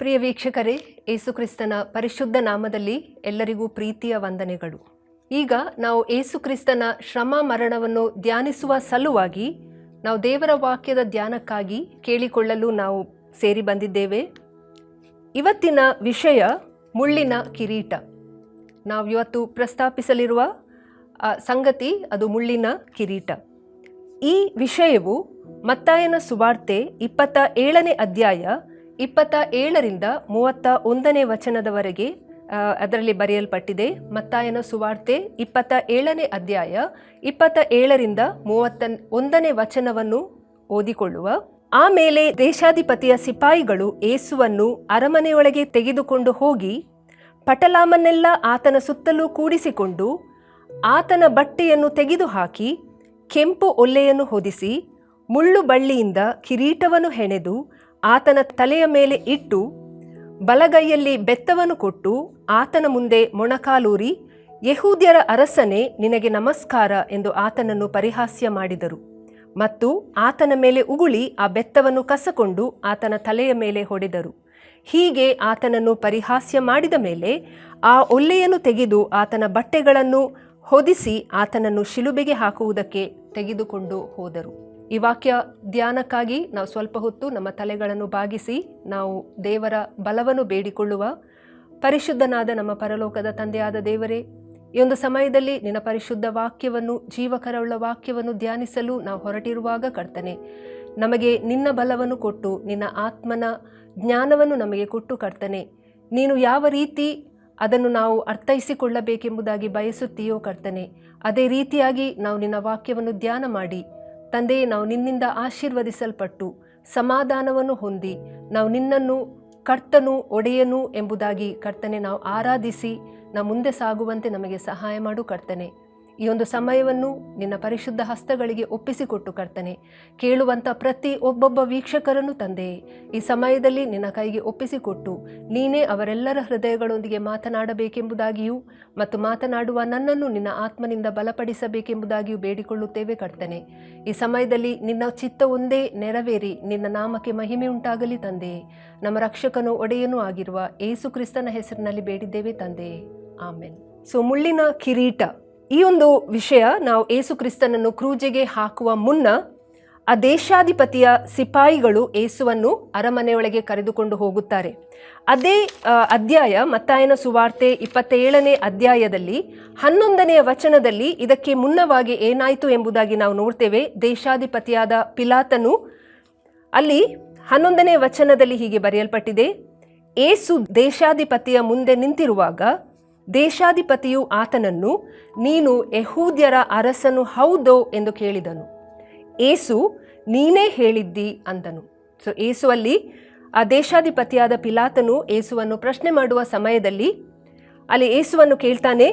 ಪ್ರಿಯ ವೀಕ್ಷಕರೇ, ಏಸುಕ್ರಿಸ್ತನ ಪರಿಶುದ್ಧ ನಾಮದಲ್ಲಿ ಎಲ್ಲರಿಗೂ ಪ್ರೀತಿಯ ವಂದನೆಗಳು. ಈಗ ನಾವು ಏಸುಕ್ರಿಸ್ತನ ಶ್ರಮ ಮರಣವನ್ನು ಧ್ಯಾನಿಸುವ ಸಲುವಾಗಿ ನಾವು ದೇವರ ವಾಕ್ಯದ ಧ್ಯಾನಕ್ಕಾಗಿ ಕೇಳಿಕೊಳ್ಳಲು ನಾವು ಸೇರಿ ಬಂದಿದ್ದೇವೆ. ಇವತ್ತಿನ ವಿಷಯ ಮುಳ್ಳಿನ ಕಿರೀಟ. ನಾವು ಇವತ್ತು ಪ್ರಸ್ತಾಪಿಸಲಿರುವ ಸಂಗತಿ ಅದು ಮುಳ್ಳಿನ ಕಿರೀಟ. ಈ ವಿಷಯವು ಮತ್ತಾಯನ ಸುವಾರ್ತೆ 27ನೇ ಅಧ್ಯಾಯ 27ರಿಂದ 31ನೇ ವಚನದವರೆಗೆ ಅದರಲ್ಲಿ ಬರೆಯಲ್ಪಟ್ಟಿದೆ. ಮತ್ತಾಯನ ಸುವಾರ್ತೆ 27ನೇ ಅಧ್ಯಾಯ 27ರಿಂದ 31ನೇ ವಚನವನ್ನು ಓದಿಕೊಳ್ಳುವ. ಆಮೇಲೆ ದೇಶಾಧಿಪತಿಯ ಸಿಪಾಯಿಗಳು ಯೇಸುವನ್ನು ಅರಮನೆಯೊಳಗೆ ತೆಗೆದುಕೊಂಡು ಹೋಗಿ ಪಟಲಾಮನ್ನೆಲ್ಲ ಆತನ ಸುತ್ತಲೂ ಕೂಡಿಸಿಕೊಂಡು ಆತನ ಬಟ್ಟೆಯನ್ನು ತೆಗೆದುಹಾಕಿ ಕೆಂಪು ಒಲ್ಲೆಯನ್ನು ಹೊದಿಸಿ ಮುಳ್ಳು ಬಳ್ಳಿಯಿಂದ ಕಿರೀಟವನ್ನು ಹೆಣೆದು ಆತನ ತಲೆಯ ಮೇಲೆ ಇಟ್ಟು ಬಲಗೈಯಲ್ಲಿ ಬೆತ್ತವನ್ನು ಕೊಟ್ಟು ಆತನ ಮುಂದೆ ಮೊಣಕಾಲೂರಿ, ಯೆಹೂದ್ಯರ ಅರಸನೇ, ನಿನಗೆ ನಮಸ್ಕಾರ ಎಂದು ಆತನನ್ನು ಪರಿಹಾಸ್ಯ ಮಾಡಿದರು. ಮತ್ತು ಆತನ ಮೇಲೆ ಉಗುಳಿ ಆ ಬೆತ್ತವನ್ನು ಕಸಕೊಂಡು ಆತನ ತಲೆಯ ಮೇಲೆ ಹೊಡೆದರು. ಹೀಗೆ ಆತನನ್ನು ಪರಿಹಾಸ್ಯ ಮಾಡಿದ ಮೇಲೆ ಆ ಒಲ್ಲೆಯನ್ನು ತೆಗೆದು ಆತನ ಬಟ್ಟೆಗಳನ್ನು ಹೊದಿಸಿ ಆತನನ್ನು ಶಿಲುಬೆಗೆ ಹಾಕುವುದಕ್ಕೆ ತೆಗೆದುಕೊಂಡು ಹೋದರು. ಈ ವಾಕ್ಯ ಧ್ಯಾನಕ್ಕಾಗಿ ನಾವು ಸ್ವಲ್ಪ ಹೊತ್ತು ನಮ್ಮ ತಲೆಗಳನ್ನು ಬಾಗಿಸಿ ನಾವು ದೇವರ ಬಲವನ್ನು ಬೇಡಿಕೊಳ್ಳುವ. ಪರಿಶುದ್ಧನಾದ ನಮ್ಮ ಪರಲೋಕದ ತಂದೆಯಾದ ದೇವರೇ, ಈ ಒಂದು ಸಮಯದಲ್ಲಿ ನಿನ್ನ ಪರಿಶುದ್ಧ ವಾಕ್ಯವನ್ನು, ಜೀವಕರವುಳ್ಳ ವಾಕ್ಯವನ್ನು ಧ್ಯಾನಿಸಲು ನಾವು ಹೊರಟಿರುವಾಗ ಕರ್ತನೆ, ನಮಗೆ ನಿನ್ನ ಬಲವನ್ನು ಕೊಟ್ಟು ನಿನ್ನ ಆತ್ಮನ ಜ್ಞಾನವನ್ನು ನಮಗೆ ಕೊಟ್ಟು ಕರ್ತನೆ, ನೀನು ಯಾವ ರೀತಿ ಅದನ್ನು ನಾವು ಅರ್ಥೈಸಿಕೊಳ್ಳಬೇಕೆಂಬುದಾಗಿ ಬಯಸುತ್ತೀಯೋ ಕರ್ತನೆ, ಅದೇ ರೀತಿಯಾಗಿ ನಾವು ನಿನ್ನ ವಾಕ್ಯವನ್ನು ಧ್ಯಾನ ಮಾಡಿ ತಂದೆಯೇ, ನಾವು ನಿನ್ನಿಂದ ಆಶೀರ್ವದಿಸಲ್ಪಟ್ಟು ಸಮಾಧಾನವನ್ನು ಹೊಂದಿ ನಾವು ನಿನ್ನನ್ನು ಕರ್ತನು, ಒಡೆಯನು ಎಂಬುದಾಗಿ ಕರ್ತನೆ ನಾವು ಆರಾಧಿಸಿ ನಾವು ಮುಂದೆ ಸಾಗುವಂತೆ ನಮಗೆ ಸಹಾಯ ಮಾಡು ಕರ್ತನೆ. ಈ ಒಂದು ಸಮಯವನ್ನು ನಿನ್ನ ಪರಿಶುದ್ಧ ಹಸ್ತಗಳಿಗೆ ಒಪ್ಪಿಸಿಕೊಟ್ಟು ಕರ್ತನೆ, ಕೇಳುವಂಥ ಪ್ರತಿ ಒಬ್ಬೊಬ್ಬ ವೀಕ್ಷಕರನ್ನು ತಂದೆಯೇ ಈ ಸಮಯದಲ್ಲಿ ನಿನ್ನ ಕೈಗೆ ಒಪ್ಪಿಸಿಕೊಟ್ಟು ನೀನೇ ಅವರೆಲ್ಲರ ಹೃದಯಗಳೊಂದಿಗೆ ಮಾತನಾಡಬೇಕೆಂಬುದಾಗಿಯೂ ಮತ್ತು ಮಾತನಾಡುವ ನನ್ನನ್ನು ನಿನ್ನ ಆತ್ಮನಿಂದ ಬಲಪಡಿಸಬೇಕೆಂಬುದಾಗಿಯೂ ಬೇಡಿಕೊಳ್ಳುತ್ತೇವೆ ಕರ್ತನೆ. ಈ ಸಮಯದಲ್ಲಿ ನಿನ್ನ ಚಿತ್ತ ಒಂದೇ ನೆರವೇರಿ ನಿನ್ನ ನಾಮಕ್ಕೆ ಮಹಿಮೆ ಉಂಟಾಗಲಿ ತಂದೆಯೇ. ನಮ್ಮ ರಕ್ಷಕನೂ ಒಡೆಯನೂ ಆಗಿರುವ ಯೇಸು ಕ್ರಿಸ್ತನ ಹೆಸರಿನಲ್ಲಿ ಬೇಡಿದ್ದೇವೆ ತಂದೆಯೇ, ಆಮೆನ್. ಮುಳ್ಳಿನ ಕಿರೀಟ, ಈ ಒಂದು ವಿಷಯ ನಾವು ಯೇಸು ಕ್ರಿಸ್ತನನ್ನು ಕ್ರೂಜೆಗೆ ಹಾಕುವ ಮುನ್ನ ಆ ದೇಶಾಧಿಪತಿಯ ಸಿಪಾಯಿಗಳು ಯೇಸುವನ್ನು ಅರಮನೆಯೊಳಗೆ ಕರೆದುಕೊಂಡು ಹೋಗುತ್ತಾರೆ. ಅದೇ ಅಧ್ಯಾಯ ಮತ್ತಾಯನ ಸುವಾರ್ತೆ 27ನೇ ಅಧ್ಯಾಯದಲ್ಲಿ 11ನೇ ವಚನದಲ್ಲಿ ಇದಕ್ಕೆ ಮುನ್ನವಾಗಿ ಏನಾಯಿತು ಎಂಬುದಾಗಿ ನಾವು ನೋಡ್ತೇವೆ. ದೇಶಾಧಿಪತಿಯಾದ ಪಿಲಾತನು ಅಲ್ಲಿ 11ನೇ ವಚನದಲ್ಲಿ ಹೀಗೆ ಬರೆಯಲ್ಪಟ್ಟಿದೆ, ಯೇಸು ದೇಶಾಧಿಪತಿಯ ಮುಂದೆ ನಿಂತಿರುವಾಗ ದೇಶಾಧಿಪತಿಯು ಆತನನ್ನು, ನೀನು ಯೆಹೂದ್ಯರ ಅರಸನು ಹೌದೋ ಎಂದು ಕೇಳಿದನು. ಯೇಸು, ನೀನೇ ಹೇಳಿದ್ದಿ ಅಂದನು. ಯೇಸು ಅಲ್ಲಿ ಆ ದೇಶಾಧಿಪತಿಯಾದ ಪಿಲಾತನು ಯೇಸುವನ್ನು ಪ್ರಶ್ನೆ ಮಾಡುವ ಸಮಯದಲ್ಲಿ ಅಲ್ಲಿ ಯೇಸುವನ್ನು ಕೇಳ್ತಾನೆ,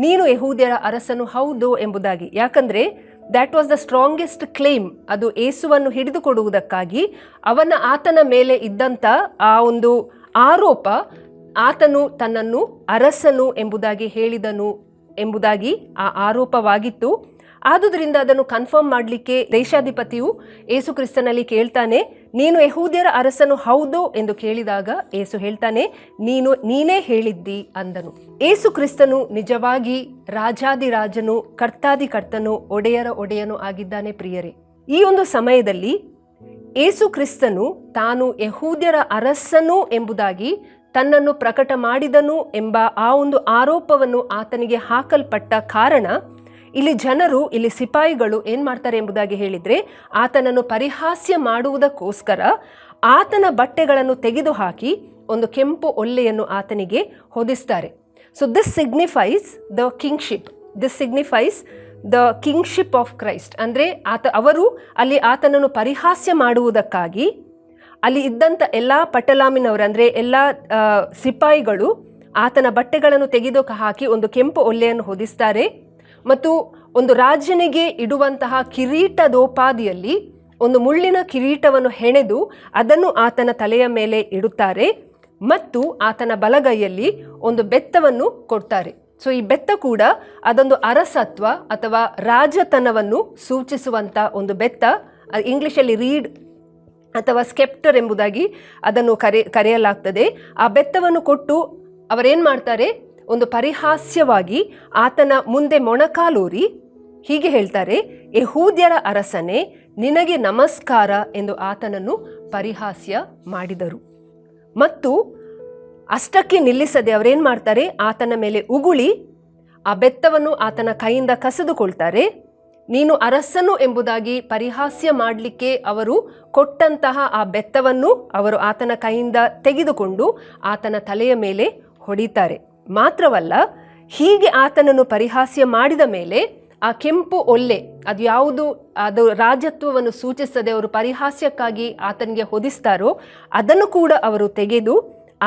ನೀನು ಯೆಹೂದ್ಯರ ಅರಸನು ಹೌದೋ ಎಂಬುದಾಗಿ. ಯಾಕಂದರೆ that was the strongest claim. ಅದು ಯೇಸುವನ್ನು ಹಿಡಿದುಕೊಡುವುದಕ್ಕಾಗಿ ಆತನ ಮೇಲೆ ಇದ್ದಂಥ ಆ ಒಂದು ಆರೋಪ, ಆತನು ತನ್ನನ್ನು ಅರಸನು ಎಂಬುದಾಗಿ ಹೇಳಿದನು ಎಂಬುದಾಗಿ ಆ ಆರೋಪವಾಗಿತ್ತು. ಆದುದರಿಂದ ಅದನ್ನು ಕನ್ಫರ್ಮ್ ಮಾಡಲಿಕ್ಕೆ ದೇಶಾಧಿಪತಿಯು ಯೇಸು ಕ್ರಿಸ್ತನಲ್ಲಿ ಕೇಳ್ತಾನೆ, ನೀನು ಯೆಹೂದ್ಯರ ಅರಸನು ಹೌದೋ ಎಂದು ಕೇಳಿದಾಗ ಯೇಸು ಹೇಳ್ತಾನೆ, ನೀನೇ ಹೇಳಿದ್ದಿ ಅಂದನು. ಯೇಸು ಕ್ರಿಸ್ತನು ನಿಜವಾಗಿ ರಾಜಾದಿರಾಜನು, ಕರ್ತಾದಿ ಕರ್ತನು, ಒಡೆಯರ ಒಡೆಯನು ಆಗಿದ್ದಾನೆ. ಪ್ರಿಯರೇ, ಈ ಒಂದು ಸಮಯದಲ್ಲಿ ಯೇಸು ಕ್ರಿಸ್ತನು ತಾನು ಯೆಹೂದ್ಯರ ಅರಸನು ಎಂಬುದಾಗಿ ತನ್ನನ್ನು ಪ್ರಕಟ ಮಾಡಿದನು ಎಂಬ ಆ ಒಂದು ಆರೋಪವನ್ನು ಆತನಿಗೆ ಹಾಕಲ್ಪಟ್ಟ ಕಾರಣ ಇಲ್ಲಿ ಜನರು, ಇಲ್ಲಿ ಸಿಪಾಯಿಗಳು ಏನು ಮಾಡ್ತಾರೆ ಎಂಬುದಾಗಿ ಹೇಳಿದರೆ, ಆತನನ್ನು ಪರಿಹಾಸ್ಯ ಮಾಡುವುದಕ್ಕೋಸ್ಕರ ಆತನ ಬಟ್ಟೆಗಳನ್ನು ತೆಗೆದುಹಾಕಿ ಒಂದು ಕೆಂಪು ಒಲ್ಲೆಯನ್ನು ಆತನಿಗೆ ಹೊದಿಸ್ತಾರೆ. This signifies the kingship. This signifies the kingship of Christ. ಅಂದರೆ ಅವರು ಅಲ್ಲಿ ಆತನನ್ನು ಪರಿಹಾಸ್ಯ ಮಾಡುವುದಕ್ಕಾಗಿ ಅಲ್ಲಿ ಇದ್ದಂಥ ಎಲ್ಲ ಪಟಲಾಮಿನವರು, ಅಂದರೆ ಎಲ್ಲ ಸಿಪಾಯಿಗಳು ಆತನ ಬಟ್ಟೆಗಳನ್ನು ತೆಗೆದು ಹಾಕಿ ಒಂದು ಕೆಂಪು ಒಲ್ಲೆಯನ್ನು ಹೊದಿಸ್ತಾರೆ. ಮತ್ತು ಒಂದು ರಾಜನಿಗೆ ಇಡುವಂತಹ ಕಿರೀಟದೋಪಾದಿಯಲ್ಲಿ ಒಂದು ಮುಳ್ಳಿನ ಕಿರೀಟವನ್ನು ಹೆಣೆದು ಅದನ್ನು ಆತನ ತಲೆಯ ಮೇಲೆ ಇಡುತ್ತಾರೆ. ಮತ್ತು ಆತನ ಬಲಗೈಯಲ್ಲಿ ಒಂದು ಬೆತ್ತವನ್ನು ಕೊಡ್ತಾರೆ. ಈ ಬೆತ್ತ ಕೂಡ ಅದೊಂದು ಅರಸತ್ವ ಅಥವಾ ರಾಜತನವನ್ನು ಸೂಚಿಸುವಂಥ ಒಂದು ಬೆತ್ತ. ಇಂಗ್ಲಿಷಲ್ಲಿ ರೀಡ್ ಅಥವಾ ಸ್ಕೆಪ್ಟರ್ ಎಂಬುದಾಗಿ ಅದನ್ನು ಕರೆಯಲಾಗ್ತದೆ. ಆ ಬೆತ್ತವನ್ನು ಕೊಟ್ಟು ಅವರೇನು ಮಾಡ್ತಾರೆ, ಒಂದು ಪರಿಹಾಸ್ಯವಾಗಿ ಆತನ ಮುಂದೆ ಮೊಣಕಾಲೂರಿ ಹೀಗೆ ಹೇಳ್ತಾರೆ, ಯೆಹೂದ್ಯರ ಅರಸನೇ ನಿನಗೆ ನಮಸ್ಕಾರ ಎಂದು ಆತನನ್ನು ಪರಿಹಾಸ್ಯ ಮಾಡಿದರು. ಮತ್ತು ಅಷ್ಟಕ್ಕೆ ನಿಲ್ಲಿಸದೆ ಅವರೇನು ಮಾಡ್ತಾರೆ, ಆತನ ಮೇಲೆ ಉಗುಳಿ ಆ ಬೆತ್ತವನ್ನು ಆತನ ಕೈಯಿಂದ ಕಸಿದುಕೊಳ್ತಾರೆ. ನೀನು ಅರಸನು ಎಂಬುದಾಗಿ ಪರಿಹಾಸ್ಯ ಮಾಡಲಿಕ್ಕೆ ಅವರು ಕೊಟ್ಟಂತಹ ಆ ಬೆತ್ತವನ್ನು ಅವರು ಆತನ ಕೈಯಿಂದ ತೆಗೆದುಕೊಂಡು ಆತನ ತಲೆಯ ಮೇಲೆ ಹೊಡಿತಾರೆ. ಮಾತ್ರವಲ್ಲ, ಹೀಗೆ ಆತನನ್ನು ಪರಿಹಾಸ್ಯ ಮಾಡಿದ ಮೇಲೆ ಆ ಕೆಂಪು ಒಲ್ಲೆ, ಅದು ಯಾವುದು, ಅದು ರಾಜತ್ವವನ್ನು ಸೂಚಿಸದೆ ಅವರು ಪರಿಹಾಸ್ಯಕ್ಕಾಗಿ ಆತನಿಗೆ ಹೊದಿಸ್ತಾರೋ ಅದನ್ನು ಕೂಡ ಅವರು ತೆಗೆದು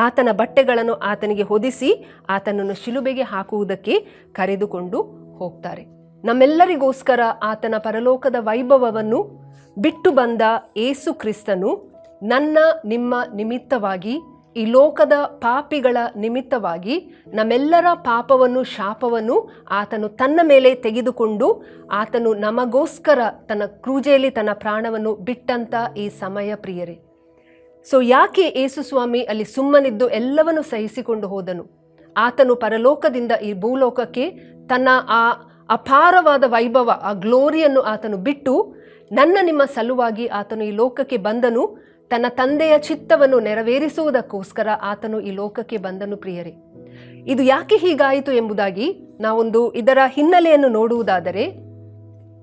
ಆತನ ಬಟ್ಟೆಗಳನ್ನು ಆತನಿಗೆ ಹೊದಿಸಿ ಆತನನ್ನು ಶಿಲುಬೆಗೆ ಹಾಕುವುದಕ್ಕೆ ಕರೆದುಕೊಂಡು ಹೋಗ್ತಾರೆ. ನಮ್ಮೆಲ್ಲರಿಗೋಸ್ಕರ ಆತನ ಪರಲೋಕದ ವೈಭವವನ್ನು ಬಿಟ್ಟು ಬಂದ ಯೇಸು ಕ್ರಿಸ್ತನು ನನ್ನ ನಿಮ್ಮ ನಿಮಿತ್ತವಾಗಿ, ಈ ಲೋಕದ ಪಾಪಿಗಳ ನಿಮಿತ್ತವಾಗಿ ನಮ್ಮೆಲ್ಲರ ಪಾಪವನ್ನು, ಶಾಪವನ್ನು ಆತನು ತನ್ನ ಮೇಲೆ ತೆಗೆದುಕೊಂಡು ಆತನು ನಮಗೋಸ್ಕರ ತನ್ನ ಕ್ರೂಜೆಯಲ್ಲಿ ತನ್ನ ಪ್ರಾಣವನ್ನು ಬಿಟ್ಟಂತ ಈ ಸಮಯ ಪ್ರಿಯರೇ. ಸೊ ಯಾಕೆ ಯೇಸು ಸ್ವಾಮಿ ಅಲ್ಲಿ ಸುಮ್ಮನಿದ್ದು ಎಲ್ಲವನ್ನು ಸಹಿಸಿಕೊಂಡು ಹೋದನು? ಆತನು ಪರಲೋಕದಿಂದ ಈ ಭೂಲೋಕಕ್ಕೆ ತನ್ನ ಆ ಅಪಾರವಾದ ವೈಭವ, ಆ ಗ್ಲೋರಿಯನ್ನು ಆತನು ಬಿಟ್ಟು ನನ್ನ ನಿಮ್ಮ ಸಲುವಾಗಿ ಆತನು ಈ ಲೋಕಕ್ಕೆ ಬಂದನು. ತನ್ನ ತಂದೆಯ ಚಿತ್ತವನ್ನು ನೆರವೇರಿಸುವುದಕ್ಕೋಸ್ಕರ ಆತನು ಈ ಲೋಕಕ್ಕೆ ಬಂದನು ಪ್ರಿಯರೇ. ಇದು ಯಾಕೆ ಹೀಗಾಯಿತು ಎಂಬುದಾಗಿ ನಾವೊಂದು ಇದರ ಹಿನ್ನೆಲೆಯನ್ನು ನೋಡುವುದಾದರೆ,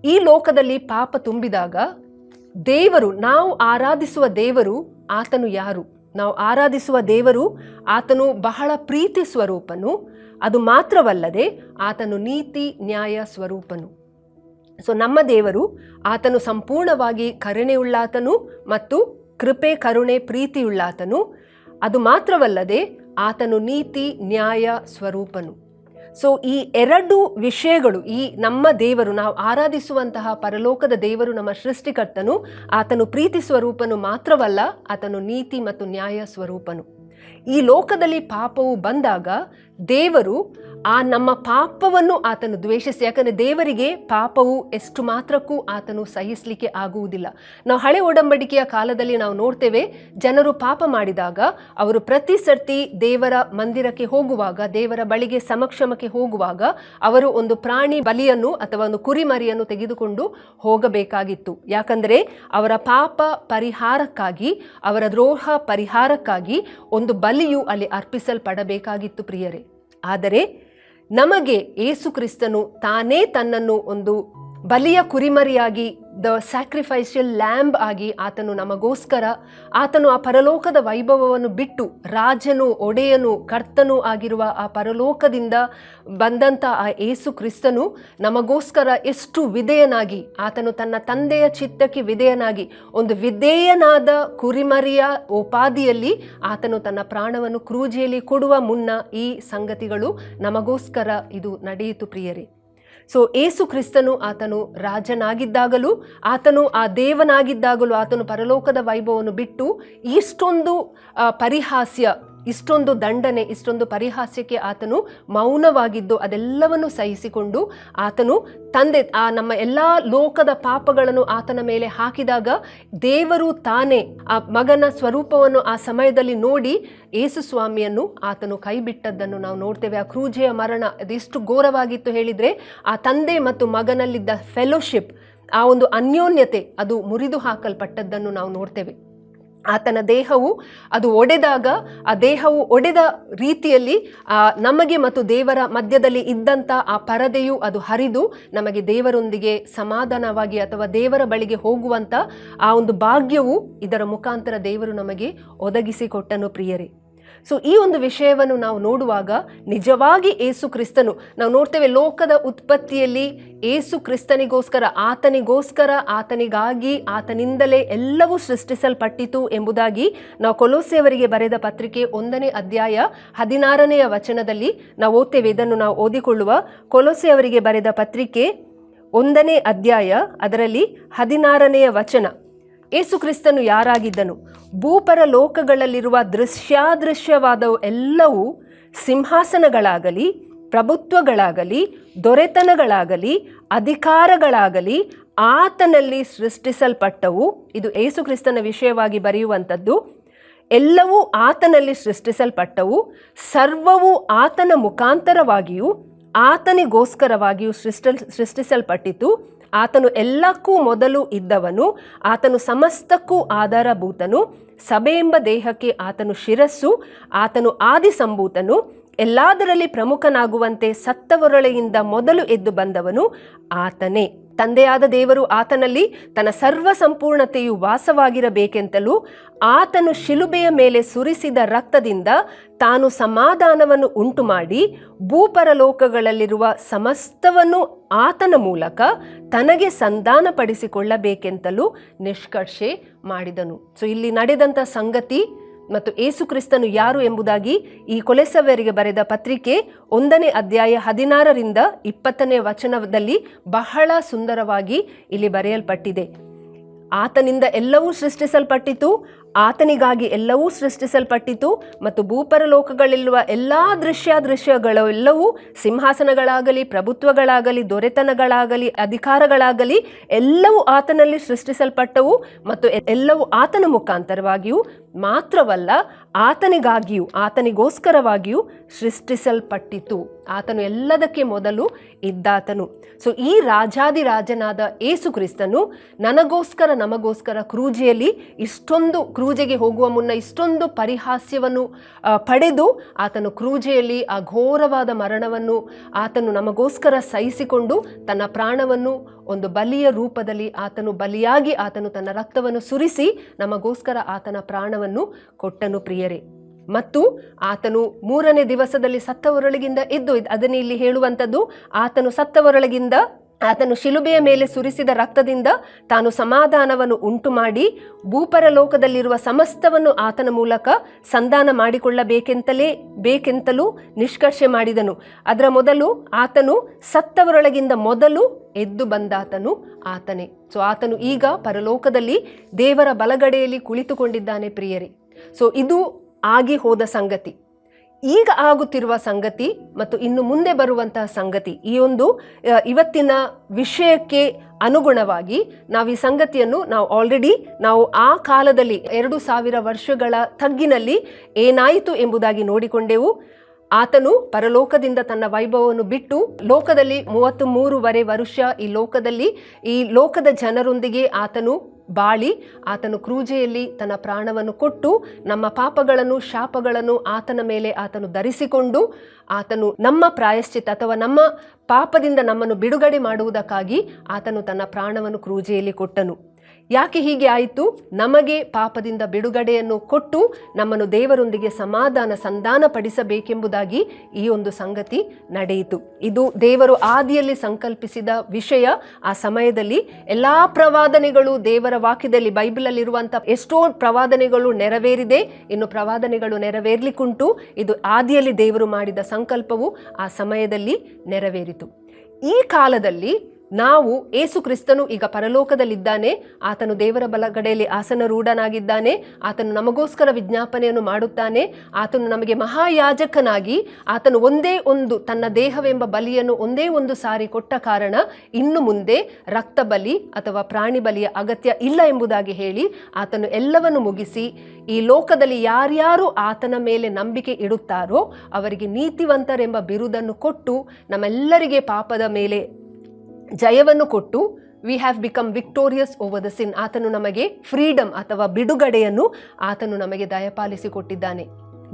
ಈ ಲೋಕದಲ್ಲಿ ಪಾಪ ತುಂಬಿದಾಗ ದೇವರು, ನಾವು ಆರಾಧಿಸುವ ದೇವರು ಆತನು ಯಾರು? ನಾವು ಆರಾಧಿಸುವ ದೇವರು ಆತನು ಬಹಳ ಪ್ರೀತಿ ಸ್ವರೂಪನು. ಅದು ಮಾತ್ರವಲ್ಲದೆ ಆತನು ನೀತಿ ನ್ಯಾಯ ಸ್ವರೂಪನು. ಸೊ ನಮ್ಮ ದೇವರು ಆತನು ಸಂಪೂರ್ಣವಾಗಿ ಕರುಣೆಯುಳ್ಳಾತನು ಮತ್ತು ಕೃಪೆ, ಕರುಣೆ, ಪ್ರೀತಿಯುಳ್ಳಾತನು. ಅದು ಮಾತ್ರವಲ್ಲದೆ ಆತನು ನೀತಿ ನ್ಯಾಯ ಸ್ವರೂಪನು. ಸೊ ಈ ಎರಡು ವಿಷಯಗಳು, ಈ ನಮ್ಮ ದೇವರು, ನಾವು ಆರಾಧಿಸುವಂತಹ ಪರಲೋಕದ ದೇವರು, ನಮ್ಮ ಸೃಷ್ಟಿಕರ್ತನು, ಆತನು ಪ್ರೀತಿ ಸ್ವರೂಪನು ಮಾತ್ರವಲ್ಲ, ಆತನು ನೀತಿ ಮತ್ತು ನ್ಯಾಯ ಸ್ವರೂಪನು. ಈ ಲೋಕದಲ್ಲಿ ಪಾಪವು ಬಂದಾಗ ದೇವರು ಆ ನಮ್ಮ ಪಾಪವನ್ನು ಆತನು ದ್ವೇಷಿಸಿ, ಯಾಕಂದರೆ ದೇವರಿಗೆ ಪಾಪವು ಎಷ್ಟು ಮಾತ್ರಕ್ಕೂ ಆತನು ಸಹಿಸಲಿಕ್ಕೆ ಆಗುವುದಿಲ್ಲ. ನಾವು ಹಳೆ ಒಡಂಬಡಿಕೆಯ ಕಾಲದಲ್ಲಿ ನಾವು ನೋಡ್ತೇವೆ, ಜನರು ಪಾಪ ಮಾಡಿದಾಗ ಅವರು ಪ್ರತಿ ಸರ್ತಿ ದೇವರ ಮಂದಿರಕ್ಕೆ ಹೋಗುವಾಗ, ದೇವರ ಬಳಿಗೆ ಸಮಕ್ಷಮಕ್ಕೆ ಹೋಗುವಾಗ ಅವರು ಒಂದು ಪ್ರಾಣಿ ಬಲಿಯನ್ನು ಅಥವಾ ಒಂದು ಕುರಿಮರಿಯನ್ನು ತೆಗೆದುಕೊಂಡು ಹೋಗಬೇಕಾಗಿತ್ತು. ಯಾಕಂದರೆ ಅವರ ಪಾಪ ಪರಿಹಾರಕ್ಕಾಗಿ, ಅವರ ದ್ರೋಹ ಪರಿಹಾರಕ್ಕಾಗಿ ಒಂದು ಬಲಿಯು ಅಲ್ಲಿ ಅರ್ಪಿಸಲ್ಪಡಬೇಕಾಗಿತ್ತು ಪ್ರಿಯರೇ. ಆದರೆ ನಮಗೆ ಯೇಸು ಕ್ರಿಸ್ತನು ತಾನೇ ತನ್ನನ್ನು ಒಂದು ಬಲಿಯ ಕುರಿಮರಿಯಾಗಿ, ದ ಸ್ಯಾಕ್ರಿಫೈಷಿಯಲ್ ಲ್ಯಾಂಬ್ ಆಗಿ ಆತನು ನಮಗೋಸ್ಕರ, ಆತನು ಆ ಪರಲೋಕದ ವೈಭವವನ್ನು ಬಿಟ್ಟು ರಾಜನು, ಒಡೆಯನು, ಕರ್ತನೂ ಆಗಿರುವ ಆ ಪರಲೋಕದಿಂದ ಬಂದಂಥ ಆ ಯೇಸು ಕ್ರಿಸ್ತನು ನಮಗೋಸ್ಕರ ಎಷ್ಟು ವಿಧೇಯನಾಗಿ, ಆತನು ತನ್ನ ತಂದೆಯ ಚಿತ್ತಕ್ಕೆ ವಿಧೇಯನಾಗಿ ಒಂದು ವಿಧೇಯನಾದ ಕುರಿಮರಿಯ ಉಪಾಧಿಯಲ್ಲಿ ಆತನು ತನ್ನ ಪ್ರಾಣವನ್ನು ಕ್ರೂಜೆಯಲ್ಲಿ ಕೊಡುವ ಮುನ್ನ ಈ ಸಂಗತಿಗಳು ನಮಗೋಸ್ಕರ ಇದು ನಡೆಯಿತು ಪ್ರಿಯರೇ. ಸೊ ಯೇಸು ಕ್ರಿಸ್ತನು ಆತನು ರಾಜನಾಗಿದ್ದಾಗಲೂ, ಆತನು ಆ ದೇವನಾಗಿದ್ದಾಗಲೂ ಆತನು ಪರಲೋಕದ ವೈಭವವನ್ನು ಬಿಟ್ಟು ಇಷ್ಟೊಂದು ಪರಿಹಾಸ್ಯ, ಇಷ್ಟೊಂದು ದಂಡನೆ, ಇಷ್ಟೊಂದು ಪರಿಹಾಸ್ಯಕ್ಕೆ ಆತನು ಮೌನವಾಗಿದ್ದು ಅದೆಲ್ಲವನ್ನು ಸಹಿಸಿಕೊಂಡು ಆತನು ತಂದೆ ಆ ನಮ್ಮ ಎಲ್ಲ ಲೋಕದ ಪಾಪಗಳನ್ನು ಆತನ ಮೇಲೆ ಹಾಕಿದಾಗ ದೇವರು ತಾನೇ ಆ ಮಗನ ಸ್ವರೂಪವನ್ನು ಆ ಸಮಯದಲ್ಲಿ ನೋಡಿ ಯೇಸು ಸ್ವಾಮಿಯನ್ನು ಆತನು ಕೈ ಬಿಟ್ಟದ್ದನ್ನು ನಾವು ನೋಡ್ತೇವೆ. ಆ ಕ್ರೂಜೆಯ ಮರಣ ಅದೆಷ್ಟು ಘೋರವಾಗಿತ್ತು ಹೇಳಿದರೆ, ಆ ತಂದೆ ಮತ್ತು ಮಗನಲ್ಲಿದ್ದ ಫೆಲೋಶಿಪ್, ಆ ಒಂದು ಅನ್ಯೋನ್ಯತೆ ಅದು ಮುರಿದು ಹಾಕಲ್ಪಟ್ಟದ್ದನ್ನು ನಾವು ನೋಡ್ತೇವೆ. ಆತನ ದೇಹವು ಅದು ಒಡೆದಾಗ, ಆ ದೇಹವು ಒಡೆದ ರೀತಿಯಲ್ಲಿ ನಮಗೆ ಮತ್ತು ದೇವರ ಮಧ್ಯದಲ್ಲಿ ಇದ್ದಂಥ ಆ ಪರದೆಯು ಅದು ಹರಿದು ನಮಗೆ ದೇವರೊಂದಿಗೆ ಸಮಾಧಾನವಾಗಿ ಅಥವಾ ದೇವರ ಬಳಿಗೆ ಹೋಗುವಂಥ ಆ ಒಂದು ಭಾಗ್ಯವು ಇದರ ಮುಖಾಂತರ ದೇವರು ನಮಗೆ ಒದಗಿಸಿಕೊಟ್ಟನು ಪ್ರಿಯರೇ. ಸೊ ಈ ಒಂದು ವಿಷಯವನ್ನು ನಾವು ನೋಡುವಾಗ ನಿಜವಾಗಿ ಯೇಸು ಕ್ರಿಸ್ತನು, ನಾವು ನೋಡ್ತೇವೆ ಲೋಕದ ಉತ್ಪತ್ತಿಯಲ್ಲಿ ಯೇಸು ಕ್ರಿಸ್ತನಿಗೋಸ್ಕರ, ಆತನಿಗೋಸ್ಕರ, ಆತನಿಗಾಗಿ, ಆತನಿಂದಲೇ ಎಲ್ಲವೂ ಸೃಷ್ಟಿಸಲ್ಪಟ್ಟಿತು ಎಂಬುದಾಗಿ ನಾವು ಕೊಲೋಸೆಯವರಿಗೆ ಬರೆದ ಪತ್ರಿಕೆ 1ನೇ ಅಧ್ಯಾಯ 16ನೇ ವಚನದಲ್ಲಿ ನಾವು ಓದ್ತೇವೆ. ಇದನ್ನು ನಾವು ಓದಿಕೊಳ್ಳುವ. ಕೊಲೋಸೆಯವರಿಗೆ ಬರೆದ ಪತ್ರಿಕೆ 1ನೇ ಅಧ್ಯಾಯ ಅದರಲ್ಲಿ 16ನೇ ವಚನ. ಯೇಸು ಕ್ರಿಸ್ತನು ಯಾರಾಗಿದ್ದನು? ಭೂಪರ ಲೋಕಗಳಲ್ಲಿರುವ ದೃಶ್ಯಾದೃಶ್ಯವಾದವು ಎಲ್ಲವೂ, ಸಿಂಹಾಸನಗಳಾಗಲಿ, ಪ್ರಭುತ್ವಗಳಾಗಲಿ, ದೊರೆತನಗಳಾಗಲಿ, ಅಧಿಕಾರಗಳಾಗಲಿ, ಆತನಲ್ಲಿ ಸೃಷ್ಟಿಸಲ್ಪಟ್ಟವು. ಇದು ಯೇಸು ಕ್ರಿಸ್ತನ ವಿಷಯವಾಗಿ ಬರೆಯುವಂಥದ್ದು. ಎಲ್ಲವೂ ಆತನಲ್ಲಿ ಸೃಷ್ಟಿಸಲ್ಪಟ್ಟವು, ಸರ್ವವು ಆತನ ಮುಖಾಂತರವಾಗಿಯೂ ಆತನಿಗೋಸ್ಕರವಾಗಿಯೂ ಸೃಷ್ಟಿಸಲ್ಪಟ್ಟಿತು. ಆತನು ಎಲ್ಲಕ್ಕೂ ಮೊದಲು ಇದ್ದವನು, ಆತನು ಸಮಸ್ತಕ್ಕೂ ಆಧಾರಭೂತನು. ಸಭೆಯೆಂಬ ದೇಹಕ್ಕೆ ಆತನು ಶಿರಸ್ಸು. ಆತನು ಆದಿಸಂಭೂತನು, ಎಲ್ಲದರಲ್ಲಿ ಪ್ರಮುಖನಾಗುವಂತೆ ಸತ್ತವರೊಳಗಿಂದ ಮೊದಲು ಎದ್ದು ಬಂದವನು ಆತನೇ. ತಂದೆಯಾದ ದೇವರು ಆತನಲ್ಲಿ ತನ್ನ ಸರ್ವ ಸಂಪೂರ್ಣತೆಯು ವಾಸವಾಗಿರಬೇಕೆಂತಲೂ ಆತನು ಶಿಲುಬೆಯ ಮೇಲೆ ಸುರಿಸಿದ ರಕ್ತದಿಂದ ತಾನು ಸಮಾಧಾನವನ್ನು ಉಂಟುಮಾಡಿ ಭೂಪರಲೋಕಗಳಲ್ಲಿರುವ ಸಮಸ್ತವನ್ನು ಆತನ ಮೂಲಕ ತನಗೆ ಸಂಧಾನಪಡಿಸಿಕೊಳ್ಳಬೇಕೆಂತಲೂ ನಿಷ್ಕರ್ಷೆ ಮಾಡಿದನು. ಸೊ ಇಲ್ಲಿ ನಡೆದಂಥ ಸಂಗತಿ ಮತ್ತು ಯೇಸು ಕ್ರಿಸ್ತನು ಯಾರು ಎಂಬುದಾಗಿ ಈ ಕೊಲೆಸವರಿಗೆ ಬರೆದ ಪತ್ರಿಕೆ 1ನೇ ಅಧ್ಯಾಯ 16ರಿಂದ 20ನೇ ವಚನದಲ್ಲಿ ಬಹಳ ಸುಂದರವಾಗಿ ಇಲ್ಲಿ ಬರೆಯಲ್ಪಟ್ಟಿದೆ. ಆತನಿಂದ ಎಲ್ಲವೂ ಸೃಷ್ಟಿಸಲ್ಪಟ್ಟಿತು, ಆತನಿಗಾಗಿ ಎಲ್ಲವೂ ಸೃಷ್ಟಿಸಲ್ಪಟ್ಟಿತು ಮತ್ತು ಭೂಪರಲೋಕಗಳಲ್ಲಿರುವ ಎಲ್ಲ ದೃಶ್ಯಗಳು ಎಲ್ಲವೂ, ಸಿಂಹಾಸನಗಳಾಗಲಿ, ಪ್ರಭುತ್ವಗಳಾಗಲಿ, ದೊರೆತನಗಳಾಗಲಿ, ಅಧಿಕಾರಗಳಾಗಲಿ ಎಲ್ಲವೂ ಆತನಲ್ಲಿ ಸೃಷ್ಟಿಸಲ್ಪಟ್ಟವು ಮತ್ತು ಎಲ್ಲವೂ ಆತನ ಮುಖಾಂತರವಾಗಿಯೂ ಮಾತ್ರವಲ್ಲ ಆತನಿಗಾಗಿಯೂ ಆತನಿಗೋಸ್ಕರವಾಗಿಯೂ ಸೃಷ್ಟಿಸಲ್ಪಟ್ಟಿತು. ಆತನು ಎಲ್ಲದಕ್ಕೆ ಮೊದಲು ಇದ್ದಾತನು. ಸೊ ಈ ರಾಜಾದಿರಾಜನಾದ ಯೇಸು ಕ್ರಿಸ್ತನು ನನಗೋಸ್ಕರ ನಮಗೋಸ್ಕರ ಕ್ರೂಜೆಗೆ ಹೋಗುವ ಮುನ್ನ ಇಷ್ಟೊಂದು ಪರಿಹಾಸ್ಯವನ್ನು ಪಡೆದು ಆತನು ಕ್ರೂಜೆಯಲ್ಲಿ ಆ ಘೋರವಾದ ಮರಣವನ್ನು ಆತನು ನಮಗೋಸ್ಕರ ಸಹಿಸಿಕೊಂಡು ತನ್ನ ಪ್ರಾಣವನ್ನು ಒಂದು ಬಲಿಯ ರೂಪದಲ್ಲಿ ಆತನು ಬಲಿಯಾಗಿ ಆತನು ತನ್ನ ರಕ್ತವನ್ನು ಸುರಿಸಿ ನಮಗೋಸ್ಕರ ಆತನ ಪ್ರಾಣವನ್ನು ಕೊಟ್ಟನು ಪ್ರಿಯರೇ. ಮತ್ತು ಆತನು 3ನೇ ದಿವಸದಲ್ಲಿ ಸತ್ತವರೊಳಗಿಂದ ಎದ್ದು, ಅದನ್ನು ಇಲ್ಲಿ ಹೇಳುವಂಥದ್ದು, ಆತನು ಸತ್ತವರೊಳಗಿಂದ ಆತನು ಶಿಲುಬೆಯ ಮೇಲೆ ಸುರಿಸಿದ ರಕ್ತದಿಂದ ತಾನು ಸಮಾಧಾನವನ್ನು ಉಂಟು ಮಾಡಿ ಭೂಪರಲೋಕದಲ್ಲಿರುವ ಸಮಸ್ತವನ್ನು ಆತನ ಮೂಲಕ ಸಂಧಾನ ಮಾಡಿಕೊಳ್ಳಬೇಕೆಂತಲೂ ನಿಷ್ಕರ್ಷೆ ಮಾಡಿದನು. ಅದರ ಮೊದಲು ಆತನು ಸತ್ತವರೊಳಗಿಂದ ಮೊದಲು ಎದ್ದು ಬಂದಾತನು ಆತನೇ. ಸೊ ಆತನು ಈಗ ಪರಲೋಕದಲ್ಲಿ ದೇವರ ಬಲಗಡೆಯಲ್ಲಿ ಕುಳಿತುಕೊಂಡಿದ್ದಾನೆ ಪ್ರಿಯರೇ. ಸೊ ಇದು ಆಗಿ ಹೋದ ಸಂಗತಿ, ಈಗ ಆಗುತ್ತಿರುವ ಸಂಗತಿ ಮತ್ತು ಇನ್ನು ಮುಂದೆ ಬರುವಂತಹ ಸಂಗತಿ. ಈ ಒಂದು ಇವತ್ತಿನ ವಿಷಯಕ್ಕೆ ಅನುಗುಣವಾಗಿ ನಾವು ಈ ಸಂಗತಿಯನ್ನು ನಾವು ಆ ಕಾಲದಲ್ಲಿ 2000 ವರ್ಷಗಳ ತಗ್ಗಿನಲ್ಲಿ ಏನಾಯಿತು ಎಂಬುದಾಗಿ ನೋಡಿಕೊಂಡೆವು. ಆತನು ಪರಲೋಕದಿಂದ ತನ್ನ ವೈಭವವನ್ನು ಬಿಟ್ಟು ಲೋಕದಲ್ಲಿ 33 ವರ್ಷ ಈ ಲೋಕದ ಜನರೊಂದಿಗೆ ಆತನು ಬಾಳಿ ಆತನು ಕ್ರೂಜೆಯಲ್ಲಿ ತನ್ನ ಪ್ರಾಣವನ್ನು ಕೊಟ್ಟು ನಮ್ಮ ಪಾಪಗಳನ್ನು ಶಾಪಗಳನ್ನು ಆತನ ಮೇಲೆ ಆತನು ಧರಿಸಿಕೊಂಡು ಆತನು ನಮ್ಮ ಪ್ರಾಯಶ್ಚಿತ್ತ ಅಥವಾ ನಮ್ಮ ಪಾಪದಿಂದ ನಮ್ಮನ್ನು ಬಿಡುಗಡೆ ಮಾಡುವುದಕ್ಕಾಗಿ ಆತನು ತನ್ನ ಪ್ರಾಣವನ್ನು ಕ್ರೂಜೆಯಲ್ಲಿ ಕೊಟ್ಟನು. ಯಾಕೆ ಹೀಗೆ ಆಯಿತು? ನಮಗೆ ಪಾಪದಿಂದ ಬಿಡುಗಡೆಯನ್ನು ಕೊಟ್ಟು ನಮ್ಮನ್ನು ದೇವರೊಂದಿಗೆ ಸಂಧಾನ ಪಡಿಸಬೇಕೆಂಬುದಾಗಿ ಈ ಒಂದು ಸಂಗತಿ ನಡೆಯಿತು. ಇದು ದೇವರು ಆದಿಯಲ್ಲಿ ಸಂಕಲ್ಪಿಸಿದ ವಿಷಯ. ಆ ಸಮಯದಲ್ಲಿ ಎಲ್ಲ ಪ್ರವಾದನೆಗಳು ದೇವರ ವಾಕ್ಯದಲ್ಲಿ ಬೈಬಲಲ್ಲಿರುವಂಥ ಎಷ್ಟೋ ಪ್ರವಾದನೆಗಳು ನೆರವೇರಿದೆ, ಇನ್ನು ಪ್ರವಾದನೆಗಳು ನೆರವೇರ್ಲಿಕ್ಕುಂಟು. ಇದು ಆದಿಯಲ್ಲಿ ದೇವರು ಮಾಡಿದ ಸಂಕಲ್ಪವು ಆ ಸಮಯದಲ್ಲಿ ನೆರವೇರಿತು. ಈ ಕಾಲದಲ್ಲಿ ನಾವು ಯೇಸು ಕ್ರಿಸ್ತನು ಈಗ ಪರಲೋಕದಲ್ಲಿದ್ದಾನೆ, ಆತನು ದೇವರ ಬಲಗಡೆಯಲ್ಲಿ ಆಸನರೂಢನಾಗಿದ್ದಾನೆ, ಆತನು ನಮಗೋಸ್ಕರ ವಿಜ್ಞಾಪನೆಯನ್ನು ಮಾಡುತ್ತಾನೆ, ಆತನು ನಮಗೆ ಮಹಾಯಾಜಕನಾಗಿ ಆತನು ಒಂದೇ ಒಂದು ತನ್ನ ದೇಹವೆಂಬ ಬಲಿಯನ್ನು ಒಂದೇ ಒಂದು ಸಾರಿ ಕೊಟ್ಟ ಕಾರಣ ಇನ್ನು ಮುಂದೆ ರಕ್ತ ಬಲಿ ಅಥವಾ ಪ್ರಾಣಿ ಬಲಿಯ ಅಗತ್ಯ ಇಲ್ಲ ಎಂಬುದಾಗಿ ಹೇಳಿ ಆತನು ಎಲ್ಲವನ್ನು ಮುಗಿಸಿ ಈ ಲೋಕದಲ್ಲಿ ಯಾರ್ಯಾರು ಆತನ ಮೇಲೆ ನಂಬಿಕೆ ಇಡುತ್ತಾರೋ ಅವರಿಗೆ ನೀತಿವಂತರೆಂಬ ಬಿರುದನ್ನು ಕೊಟ್ಟು ನಮ್ಮೆಲ್ಲರಿಗೆ ಪಾಪದ ಮೇಲೆ ಜಯವನ್ನು ಕೊಟ್ಟು we have become victorious over the sin. ಆತನು ನಮಗೆ ಫ್ರೀಡಮ್ ಅಥವಾ ಬಿಡುಗಡೆಯನ್ನು ಆತನು ನಮಗೆ ದಯಪಾಲಿಸಿಕೊಟ್ಟಿದ್ದಾನೆ.